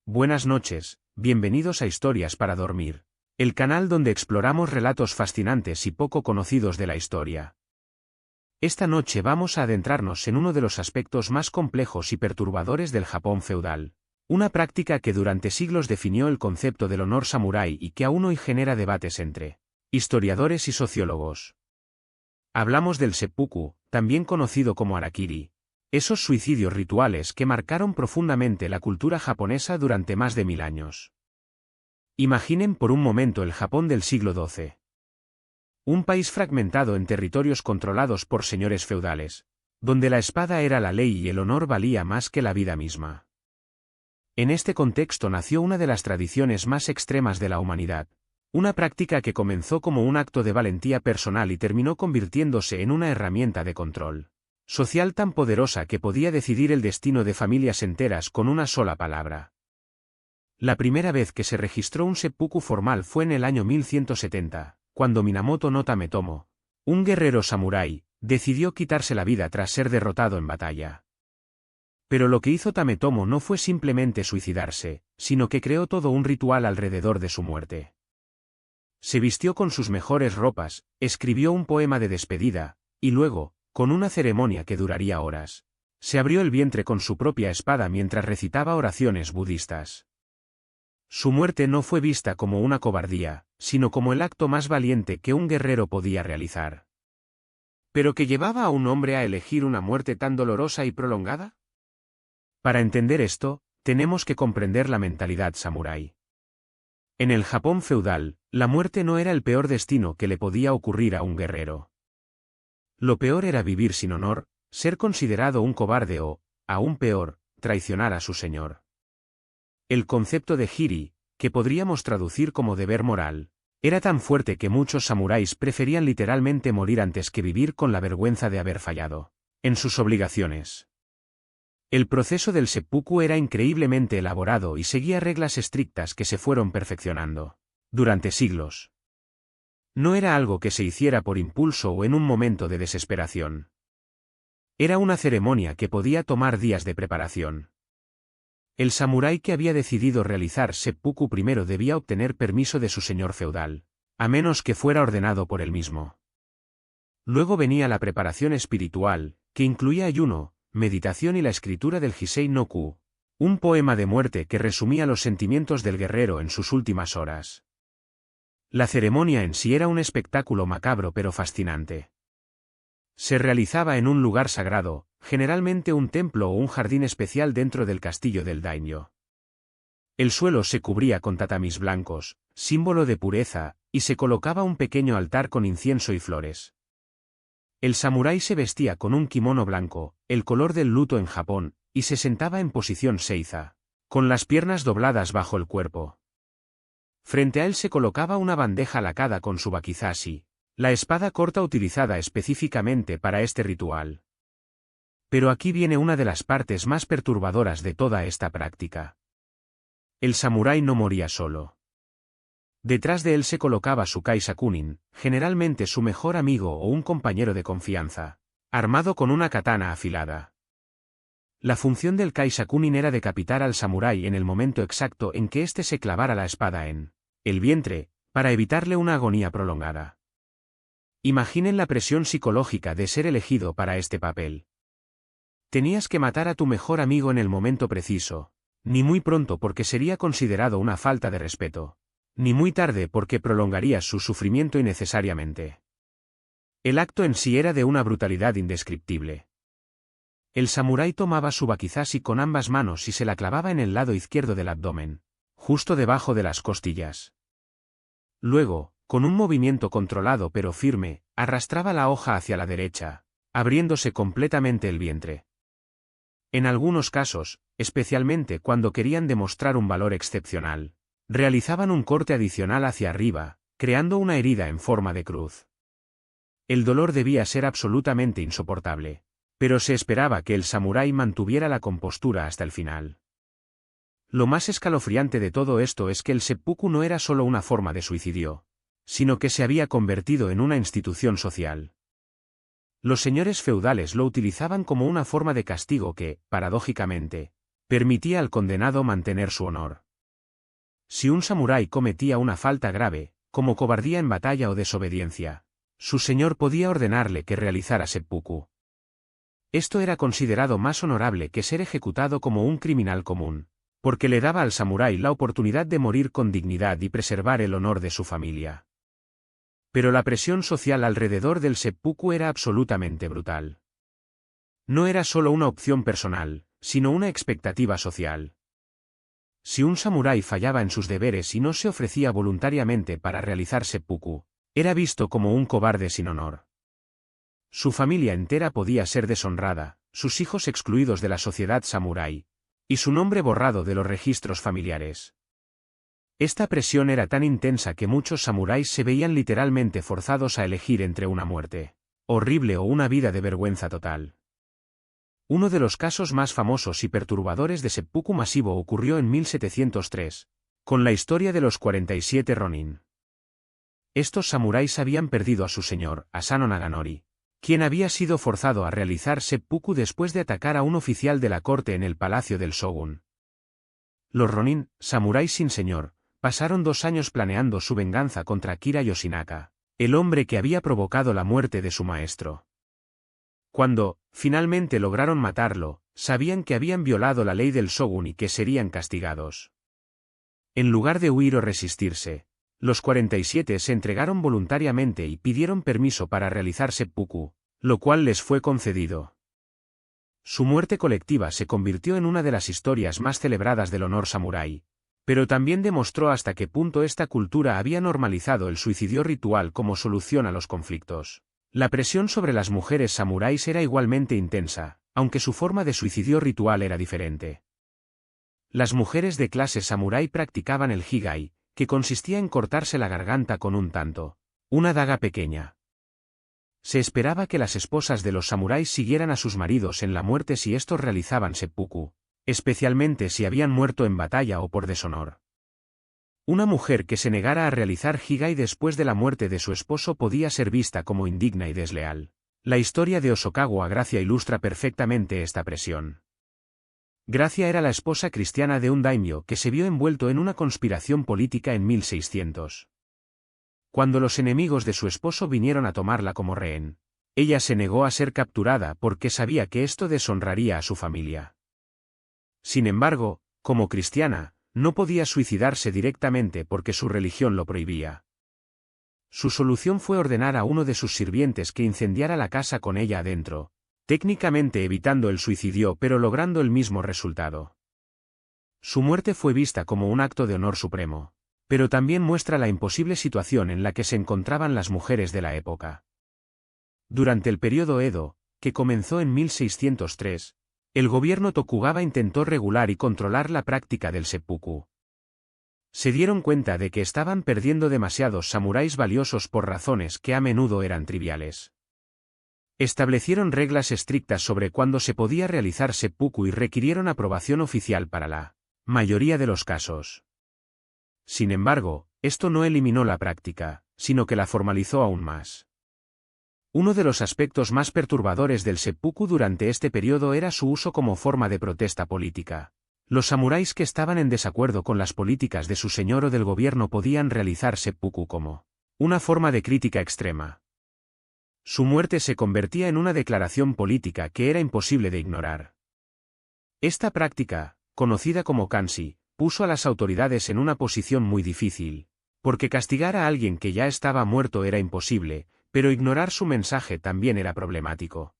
Buenas noches, bienvenidos a Historias para Dormir, el canal donde exploramos relatos fascinantes y poco conocidos de la historia. Esta noche vamos a adentrarnos en uno de los aspectos más complejos y perturbadores del Japón feudal, una práctica que durante siglos definió el concepto del honor samurái y que aún hoy genera debates entre historiadores y sociólogos. Hablamos del seppuku, también conocido como harakiri. Esos suicidios rituales que marcaron profundamente la cultura japonesa durante más de 1000 años. Imaginen por un momento el Japón del siglo XII. Un país fragmentado en territorios controlados por señores feudales, donde la espada era la ley y el honor valía más que la vida misma. En este contexto nació una de las tradiciones más extremas de la humanidad, una práctica que comenzó como un acto de valentía personal y terminó convirtiéndose en una herramienta de control social tan poderosa que podía decidir el destino de familias enteras con una sola palabra. La primera vez que se registró un seppuku formal fue en el año 1170, cuando Minamoto no Tametomo, un guerrero samurái, decidió quitarse la vida tras ser derrotado en batalla. Pero lo que hizo Tametomo no fue simplemente suicidarse, sino que creó todo un ritual alrededor de su muerte. Se vistió con sus mejores ropas, escribió un poema de despedida, y luego, con una ceremonia que duraría horas, se abrió el vientre con su propia espada mientras recitaba oraciones budistas. Su muerte no fue vista como una cobardía, sino como el acto más valiente que un guerrero podía realizar. ¿Pero qué llevaba a un hombre a elegir una muerte tan dolorosa y prolongada? Para entender esto, tenemos que comprender la mentalidad samurái. En el Japón feudal, la muerte no era el peor destino que le podía ocurrir a un guerrero. Lo peor era vivir sin honor, ser considerado un cobarde o, aún peor, traicionar a su señor. El concepto de hiri, que podríamos traducir como deber moral, era tan fuerte que muchos samuráis preferían literalmente morir antes que vivir con la vergüenza de haber fallado en sus obligaciones. El proceso del seppuku era increíblemente elaborado y seguía reglas estrictas que se fueron perfeccionando durante siglos. No era algo que se hiciera por impulso o en un momento de desesperación. Era una ceremonia que podía tomar días de preparación. El samurái que había decidido realizar seppuku primero debía obtener permiso de su señor feudal, a menos que fuera ordenado por él mismo. Luego venía la preparación espiritual, que incluía ayuno, meditación y la escritura del Hisei no Ku, un poema de muerte que resumía los sentimientos del guerrero en sus últimas horas. La ceremonia en sí era un espectáculo macabro pero fascinante. Se realizaba en un lugar sagrado, generalmente un templo o un jardín especial dentro del castillo del daimyo. El suelo se cubría con tatamis blancos, símbolo de pureza, y se colocaba un pequeño altar con incienso y flores. El samurái se vestía con un kimono blanco, el color del luto en Japón, y se sentaba en posición seiza, con las piernas dobladas bajo el cuerpo. Frente a él se colocaba una bandeja lacada con su wakizashi, la espada corta utilizada específicamente para este ritual. Pero aquí viene una de las partes más perturbadoras de toda esta práctica. El samurái no moría solo. Detrás de él se colocaba su kaisakunin, generalmente su mejor amigo o un compañero de confianza, armado con una katana afilada. La función del kaisakunin era decapitar al samurái en el momento exacto en que éste se clavara la espada en el vientre, para evitarle una agonía prolongada. Imaginen la presión psicológica de ser elegido para este papel. Tenías que matar a tu mejor amigo en el momento preciso, ni muy pronto porque sería considerado una falta de respeto, ni muy tarde porque prolongarías su sufrimiento innecesariamente. El acto en sí era de una brutalidad indescriptible. El samurái tomaba su wakizashi con ambas manos y se la clavaba en el lado izquierdo del abdomen, justo debajo de las costillas. Luego, con un movimiento controlado pero firme, arrastraba la hoja hacia la derecha, abriéndose completamente el vientre. En algunos casos, especialmente cuando querían demostrar un valor excepcional, realizaban un corte adicional hacia arriba, creando una herida en forma de cruz. El dolor debía ser absolutamente insoportable, pero se esperaba que el samurái mantuviera la compostura hasta el final. Lo más escalofriante de todo esto es que el seppuku no era solo una forma de suicidio, sino que se había convertido en una institución social. Los señores feudales lo utilizaban como una forma de castigo que, paradójicamente, Permitía al condenado mantener su honor. Si un samurái cometía una falta grave, como cobardía en batalla o desobediencia, su señor podía ordenarle que realizara seppuku. Esto era considerado más honorable que ser ejecutado como un criminal común, porque le daba al samurái la oportunidad de morir con dignidad y preservar el honor de su familia. Pero la presión social alrededor del seppuku era absolutamente brutal. No era solo una opción personal, sino una expectativa social. Si un samurái fallaba en sus deberes y no se ofrecía voluntariamente para realizar seppuku, era visto como un cobarde sin honor. Su familia entera podía ser deshonrada, sus hijos excluidos de la sociedad samurái, y su nombre borrado de los registros familiares. Esta presión era tan intensa que muchos samuráis se veían literalmente forzados a elegir entre una muerte horrible o una vida de vergüenza total. Uno de los casos más famosos y perturbadores de seppuku masivo ocurrió en 1703, con la historia de los 47 Ronin. Estos samuráis habían perdido a su señor, Asano Naganori, quien había sido forzado a realizar seppuku después de atacar a un oficial de la corte en el palacio del shogun. Los Ronin, samuráis sin señor, pasaron 2 años planeando su venganza contra Kira Yoshinaka, el hombre que había provocado la muerte de su maestro. Cuando, finalmente lograron matarlo, sabían que habían violado la ley del shogun y que serían castigados. En lugar de huir o resistirse, los 47 se entregaron voluntariamente y pidieron permiso para realizar seppuku, lo cual les fue concedido. Su muerte colectiva se convirtió en una de las historias más celebradas del honor samurái, pero también demostró hasta qué punto esta cultura había normalizado el suicidio ritual como solución a los conflictos. La presión sobre las mujeres samuráis era igualmente intensa, aunque su forma de suicidio ritual era diferente. Las mujeres de clase samurái practicaban el higai, que consistía en cortarse la garganta con un tanto, una daga pequeña. Se esperaba que las esposas de los samuráis siguieran a sus maridos en la muerte si estos realizaban seppuku, especialmente si habían muerto en batalla o por deshonor. Una mujer que se negara a realizar higai después de la muerte de su esposo podía ser vista como indigna y desleal. La historia de Hosokawa Gracia ilustra perfectamente esta presión. Gracia era la esposa cristiana de un daimyo que se vio envuelto en una conspiración política en 1600. Cuando los enemigos de su esposo vinieron a tomarla como rehén, ella se negó a ser capturada porque sabía que esto deshonraría a su familia. Sin embargo, como cristiana, no podía suicidarse directamente porque su religión lo prohibía. Su solución fue ordenar a uno de sus sirvientes que incendiara la casa con ella adentro, técnicamente evitando el suicidio pero logrando el mismo resultado. Su muerte fue vista como un acto de honor supremo, pero también muestra la imposible situación en la que se encontraban las mujeres de la época. Durante el período Edo, que comenzó en 1603, el gobierno Tokugawa intentó regular y controlar la práctica del seppuku. Se dieron cuenta de que estaban perdiendo demasiados samuráis valiosos por razones que a menudo eran triviales. Establecieron reglas estrictas sobre cuándo se podía realizar seppuku y requirieron aprobación oficial para la mayoría de los casos. Sin embargo, esto no eliminó la práctica, sino que la formalizó aún más. Uno de los aspectos más perturbadores del seppuku durante este periodo era su uso como forma de protesta política. Los samuráis que estaban en desacuerdo con las políticas de su señor o del gobierno podían realizar seppuku como una forma de crítica extrema. Su muerte se convertía en una declaración política que era imposible de ignorar. Esta práctica, conocida como kanshi, puso a las autoridades en una posición muy difícil, porque castigar a alguien que ya estaba muerto era imposible, pero ignorar su mensaje también era problemático.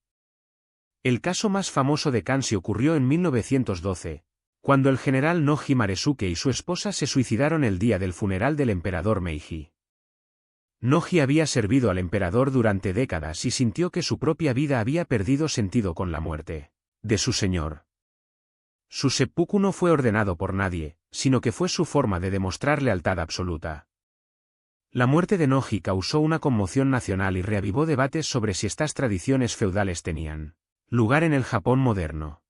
El caso más famoso de kanshi ocurrió en 1912, cuando el general Noji Maresuke y su esposa se suicidaron el día del funeral del emperador Meiji. Noji había servido al emperador durante décadas y sintió que su propia vida había perdido sentido con la muerte de su señor. Su seppuku no fue ordenado por nadie, sino que fue su forma de demostrar lealtad absoluta. La muerte de Noji causó una conmoción nacional y reavivó debates sobre si estas tradiciones feudales tenían lugar en el Japón moderno.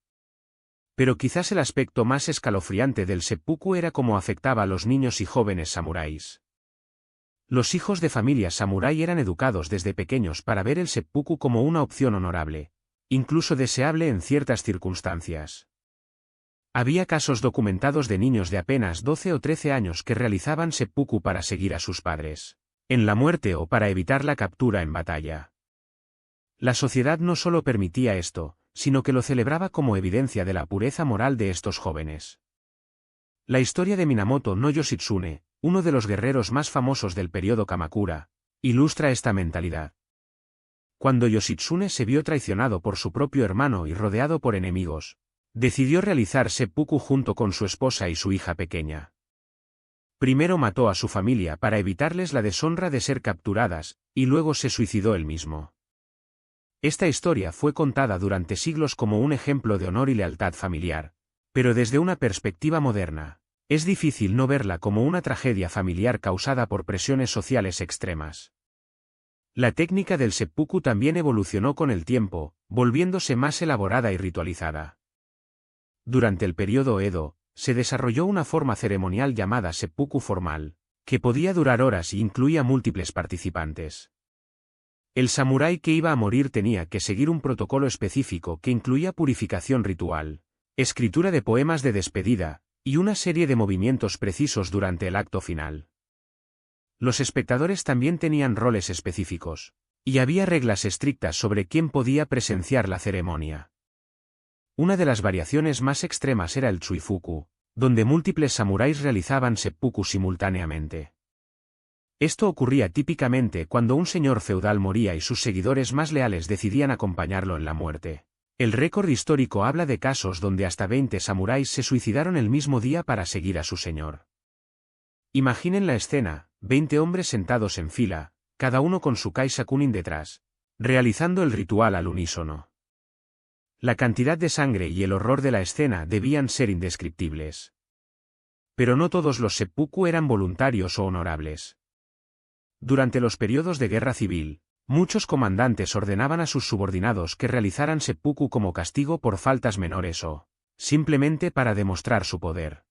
Pero quizás el aspecto más escalofriante del seppuku era cómo afectaba a los niños y jóvenes samuráis. Los hijos de familias samurái eran educados desde pequeños para ver el seppuku como una opción honorable, incluso deseable en ciertas circunstancias. Había casos documentados de niños de apenas 12 o 13 años que realizaban seppuku para seguir a sus padres en la muerte o para evitar la captura en batalla. La sociedad no solo permitía esto, sino que lo celebraba como evidencia de la pureza moral de estos jóvenes. La historia de Minamoto no Yoshitsune, uno de los guerreros más famosos del periodo Kamakura, ilustra esta mentalidad. Cuando Yoshitsune se vio traicionado por su propio hermano y rodeado por enemigos, decidió realizar seppuku junto con su esposa y su hija pequeña. Primero mató a su familia para evitarles la deshonra de ser capturadas, y luego se suicidó él mismo. Esta historia fue contada durante siglos como un ejemplo de honor y lealtad familiar, pero desde una perspectiva moderna, es difícil no verla como una tragedia familiar causada por presiones sociales extremas. La técnica del seppuku también evolucionó con el tiempo, volviéndose más elaborada y ritualizada. Durante el periodo Edo, se desarrolló una forma ceremonial llamada seppuku formal, que podía durar horas y incluía múltiples participantes. El samurái que iba a morir tenía que seguir un protocolo específico que incluía purificación ritual, escritura de poemas de despedida, y una serie de movimientos precisos durante el acto final. Los espectadores también tenían roles específicos, y había reglas estrictas sobre quién podía presenciar la ceremonia. Una de las variaciones más extremas era el chuifuku, donde múltiples samuráis realizaban seppuku simultáneamente. Esto ocurría típicamente cuando un señor feudal moría y sus seguidores más leales decidían acompañarlo en la muerte. El récord histórico habla de casos donde hasta 20 samuráis se suicidaron el mismo día para seguir a su señor. Imaginen la escena, 20 hombres sentados en fila, cada uno con su kaisakunin detrás, realizando el ritual al unísono. La cantidad de sangre y el horror de la escena debían ser indescriptibles. Pero no todos los seppuku eran voluntarios o honorables. Durante los periodos de guerra civil, muchos comandantes ordenaban a sus subordinados que realizaran seppuku como castigo por faltas menores o, simplemente para demostrar su poder.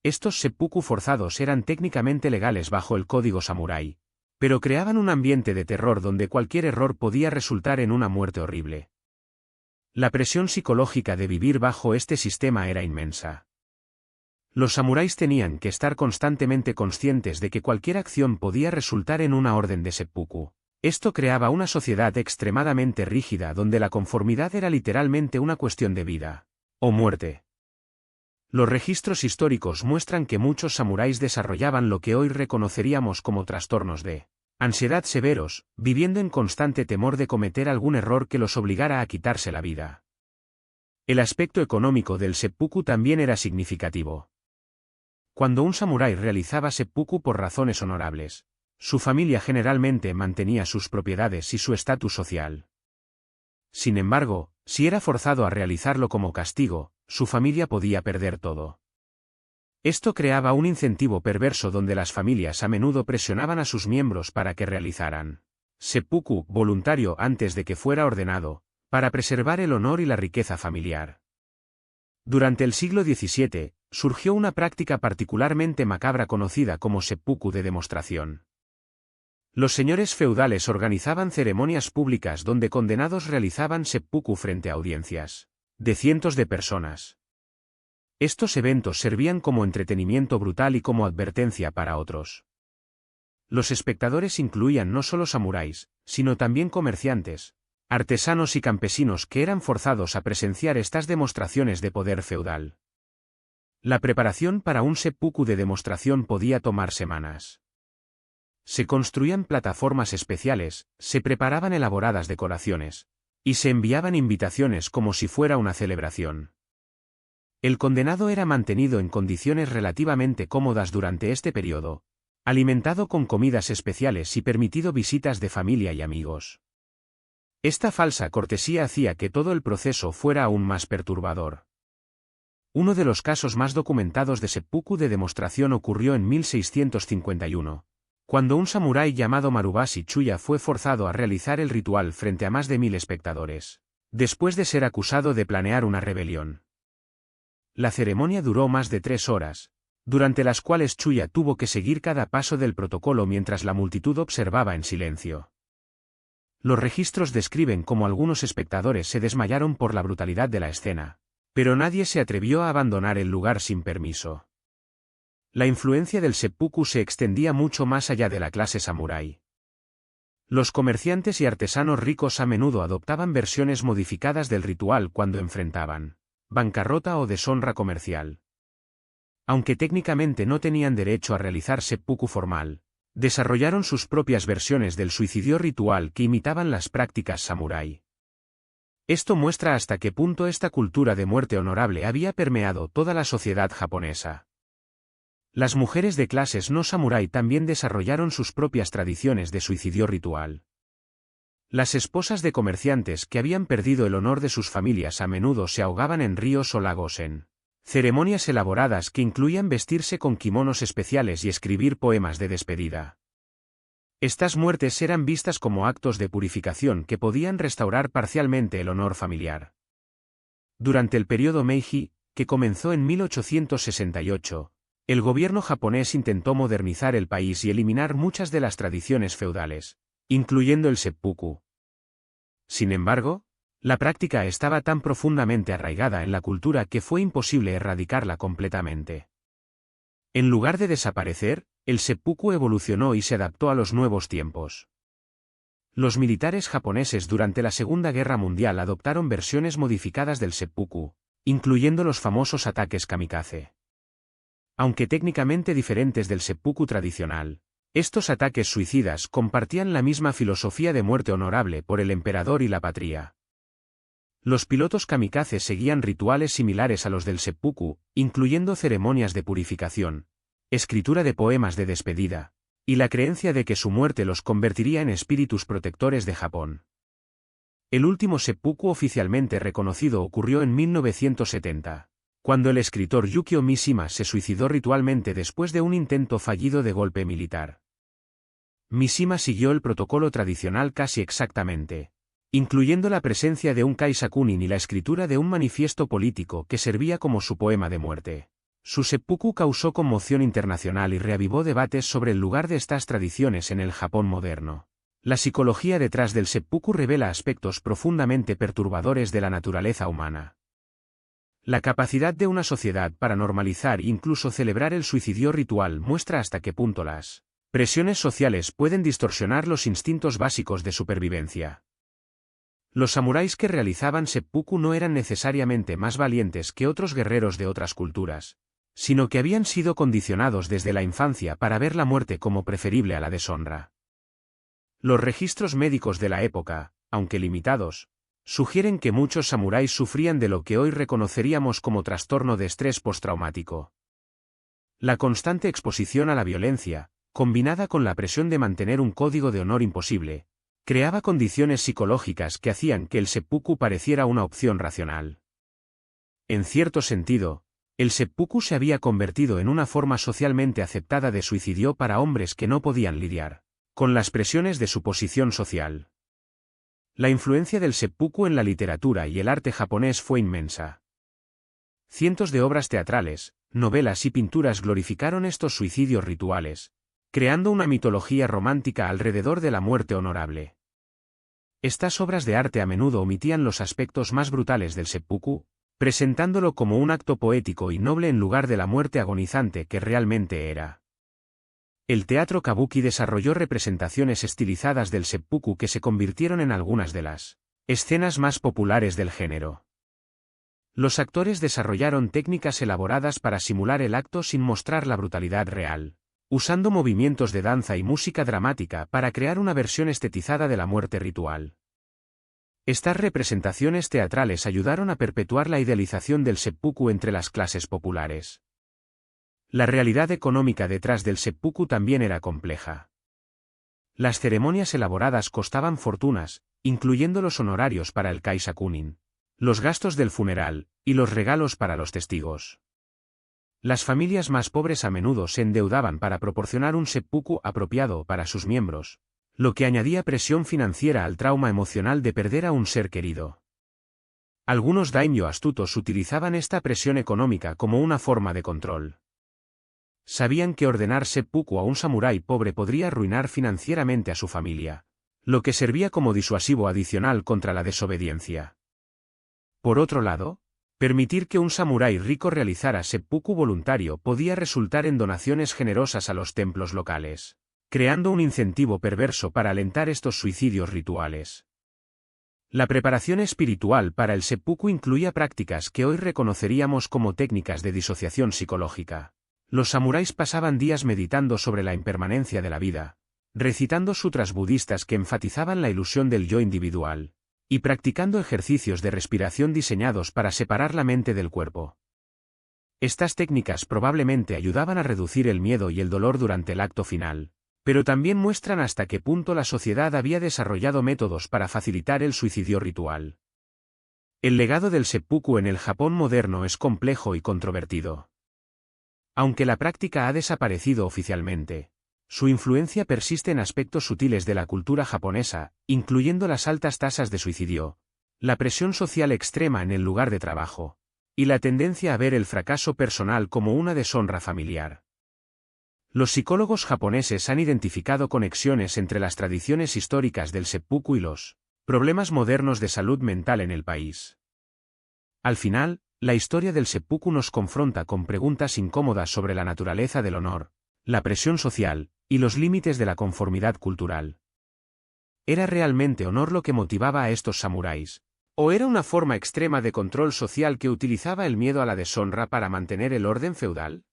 Estos seppuku forzados eran técnicamente legales bajo el código samurái, pero creaban un ambiente de terror donde cualquier error podía resultar en una muerte horrible. La presión psicológica de vivir bajo este sistema era inmensa. Los samuráis tenían que estar constantemente conscientes de que cualquier acción podía resultar en una orden de seppuku. Esto creaba una sociedad extremadamente rígida donde la conformidad era literalmente una cuestión de vida o muerte. Los registros históricos muestran que muchos samuráis desarrollaban lo que hoy reconoceríamos como trastornos de ansiedad severos, viviendo en constante temor de cometer algún error que los obligara a quitarse la vida. El aspecto económico del seppuku también era significativo. Cuando un samurái realizaba seppuku por razones honorables, su familia generalmente mantenía sus propiedades y su estatus social. Sin embargo, si era forzado a realizarlo como castigo, su familia podía perder todo. Esto creaba un incentivo perverso donde las familias a menudo presionaban a sus miembros para que realizaran seppuku voluntario antes de que fuera ordenado, para preservar el honor y la riqueza familiar. Durante el siglo XVII, surgió una práctica particularmente macabra conocida como seppuku de demostración. Los señores feudales organizaban ceremonias públicas donde condenados realizaban seppuku frente a audiencias de cientos de personas. Estos eventos servían como entretenimiento brutal y como advertencia para otros. Los espectadores incluían no solo samuráis, sino también comerciantes, artesanos y campesinos que eran forzados a presenciar estas demostraciones de poder feudal. La preparación para un seppuku de demostración podía tomar semanas. Se construían plataformas especiales, se preparaban elaboradas decoraciones, y se enviaban invitaciones como si fuera una celebración. El condenado era mantenido en condiciones relativamente cómodas durante este periodo, alimentado con comidas especiales y permitido visitas de familia y amigos. Esta falsa cortesía hacía que todo el proceso fuera aún más perturbador. Uno de los casos más documentados de seppuku de demostración ocurrió en 1651, cuando un samurái llamado Marubashi Chuya fue forzado a realizar el ritual frente a más de 1000 espectadores, después de ser acusado de planear una rebelión. La ceremonia duró más de 3 horas, durante las cuales Chuya tuvo que seguir cada paso del protocolo mientras la multitud observaba en silencio. Los registros describen cómo algunos espectadores se desmayaron por la brutalidad de la escena, Pero nadie se atrevió a abandonar el lugar sin permiso. La influencia del seppuku se extendía mucho más allá de la clase samurái. Los comerciantes y artesanos ricos a menudo adoptaban versiones modificadas del ritual cuando enfrentaban bancarrota o deshonra comercial. Aunque técnicamente no tenían derecho a realizar seppuku formal, desarrollaron sus propias versiones del suicidio ritual que imitaban las prácticas samurái. Esto muestra hasta qué punto esta cultura de muerte honorable había permeado toda la sociedad japonesa. Las mujeres de clases no samurái también desarrollaron sus propias tradiciones de suicidio ritual. Las esposas de comerciantes que habían perdido el honor de sus familias a menudo se ahogaban en ríos o lagos en ceremonias elaboradas que incluían vestirse con kimonos especiales y escribir poemas de despedida. Estas muertes eran vistas como actos de purificación que podían restaurar parcialmente el honor familiar. Durante el período Meiji, que comenzó en 1868, el gobierno japonés intentó modernizar el país y eliminar muchas de las tradiciones feudales, incluyendo el seppuku. Sin embargo, la práctica estaba tan profundamente arraigada en la cultura que fue imposible erradicarla completamente. En lugar de desaparecer, el seppuku evolucionó y se adaptó a los nuevos tiempos. Los militares japoneses durante la Segunda Guerra Mundial adoptaron versiones modificadas del seppuku, incluyendo los famosos ataques kamikaze. Aunque técnicamente diferentes del seppuku tradicional, estos ataques suicidas compartían la misma filosofía de muerte honorable por el emperador y la patria. Los pilotos kamikaze seguían rituales similares a los del seppuku, incluyendo ceremonias de purificación, escritura de poemas de despedida, y la creencia de que su muerte los convertiría en espíritus protectores de Japón. El último seppuku oficialmente reconocido ocurrió en 1970. Cuando el escritor Yukio Mishima se suicidó ritualmente después de un intento fallido de golpe militar. Mishima siguió el protocolo tradicional casi exactamente, incluyendo la presencia de un kaisakunin y la escritura de un manifiesto político que servía como su poema de muerte. Su seppuku causó conmoción internacional y reavivó debates sobre el lugar de estas tradiciones en el Japón moderno. La psicología detrás del seppuku revela aspectos profundamente perturbadores de la naturaleza humana. La capacidad de una sociedad para normalizar e incluso celebrar el suicidio ritual muestra hasta qué punto las presiones sociales pueden distorsionar los instintos básicos de supervivencia. Los samuráis que realizaban seppuku no eran necesariamente más valientes que otros guerreros de otras culturas, sino que habían sido condicionados desde la infancia para ver la muerte como preferible a la deshonra. Los registros médicos de la época, aunque limitados, sugieren que muchos samuráis sufrían de lo que hoy reconoceríamos como trastorno de estrés postraumático. La constante exposición a la violencia, combinada con la presión de mantener un código de honor imposible, creaba condiciones psicológicas que hacían que el seppuku pareciera una opción racional. En cierto sentido, el seppuku se había convertido en una forma socialmente aceptada de suicidio para hombres que no podían lidiar con las presiones de su posición social. La influencia del seppuku en la literatura y el arte japonés fue inmensa. Cientos de obras teatrales, novelas y pinturas glorificaron estos suicidios rituales, creando una mitología romántica alrededor de la muerte honorable. Estas obras de arte a menudo omitían los aspectos más brutales del seppuku, presentándolo como un acto poético y noble en lugar de la muerte agonizante que realmente era. El teatro kabuki desarrolló representaciones estilizadas del seppuku que se convirtieron en algunas de las escenas más populares del género. Los actores desarrollaron técnicas elaboradas para simular el acto sin mostrar la brutalidad real, usando movimientos de danza y música dramática para crear una versión estetizada de la muerte ritual. Estas representaciones teatrales ayudaron a perpetuar la idealización del seppuku entre las clases populares. La realidad económica detrás del seppuku también era compleja. Las ceremonias elaboradas costaban fortunas, incluyendo los honorarios para el kaisakunin, los gastos del funeral, y los regalos para los testigos. Las familias más pobres a menudo se endeudaban para proporcionar un seppuku apropiado para sus miembros, lo que añadía presión financiera al trauma emocional de perder a un ser querido. Algunos daimyo astutos utilizaban esta presión económica como una forma de control. Sabían que ordenar seppuku a un samurái pobre podría arruinar financieramente a su familia, lo que servía como disuasivo adicional contra la desobediencia. Por otro lado, Permitir que un samurái rico realizara seppuku voluntario podía resultar en donaciones generosas a los templos locales, creando un incentivo perverso para alentar estos suicidios rituales. La preparación espiritual para el seppuku incluía prácticas que hoy reconoceríamos como técnicas de disociación psicológica. Los samuráis pasaban días meditando sobre la impermanencia de la vida, recitando sutras budistas que enfatizaban la ilusión del yo individual, y practicando ejercicios de respiración diseñados para separar la mente del cuerpo. Estas técnicas probablemente ayudaban a reducir el miedo y el dolor durante el acto final, pero también muestran hasta qué punto la sociedad había desarrollado métodos para facilitar el suicidio ritual. El legado del seppuku en el Japón moderno es complejo y controvertido. Aunque la práctica ha desaparecido oficialmente, su influencia persiste en aspectos sutiles de la cultura japonesa, incluyendo las altas tasas de suicidio, la presión social extrema en el lugar de trabajo, y la tendencia a ver el fracaso personal como una deshonra familiar. Los psicólogos japoneses han identificado conexiones entre las tradiciones históricas del seppuku y los problemas modernos de salud mental en el país. Al final, la historia del seppuku nos confronta con preguntas incómodas sobre la naturaleza del honor, la presión social, y los límites de la conformidad cultural. ¿Era realmente honor lo que motivaba a estos samuráis? ¿O era una forma extrema de control social que utilizaba el miedo a la deshonra para mantener el orden feudal?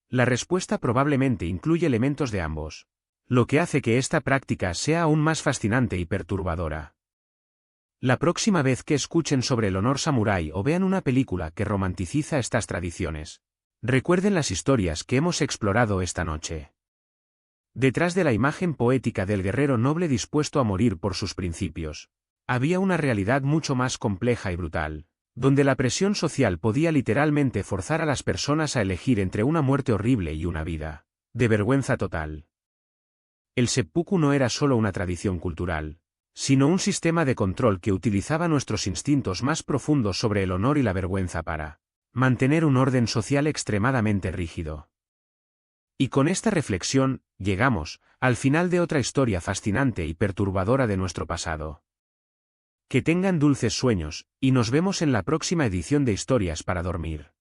La respuesta probablemente incluye elementos de ambos, lo que hace que esta práctica sea aún más fascinante y perturbadora. La próxima vez que escuchen sobre el honor samurái o vean una película que romanticiza estas tradiciones, recuerden las historias que hemos explorado esta noche. Detrás de la imagen poética del guerrero noble dispuesto a morir por sus principios, había una realidad mucho más compleja y brutal, donde la presión social podía literalmente forzar a las personas a elegir entre una muerte horrible y una vida de vergüenza total. El seppuku no era solo una tradición cultural, sino un sistema de control que utilizaba nuestros instintos más profundos sobre el honor y la vergüenza para mantener un orden social extremadamente rígido. Y con esta reflexión, llegamos al final de otra historia fascinante y perturbadora de nuestro pasado. Que tengan dulces sueños, y nos vemos en la próxima edición de Historias para Dormir.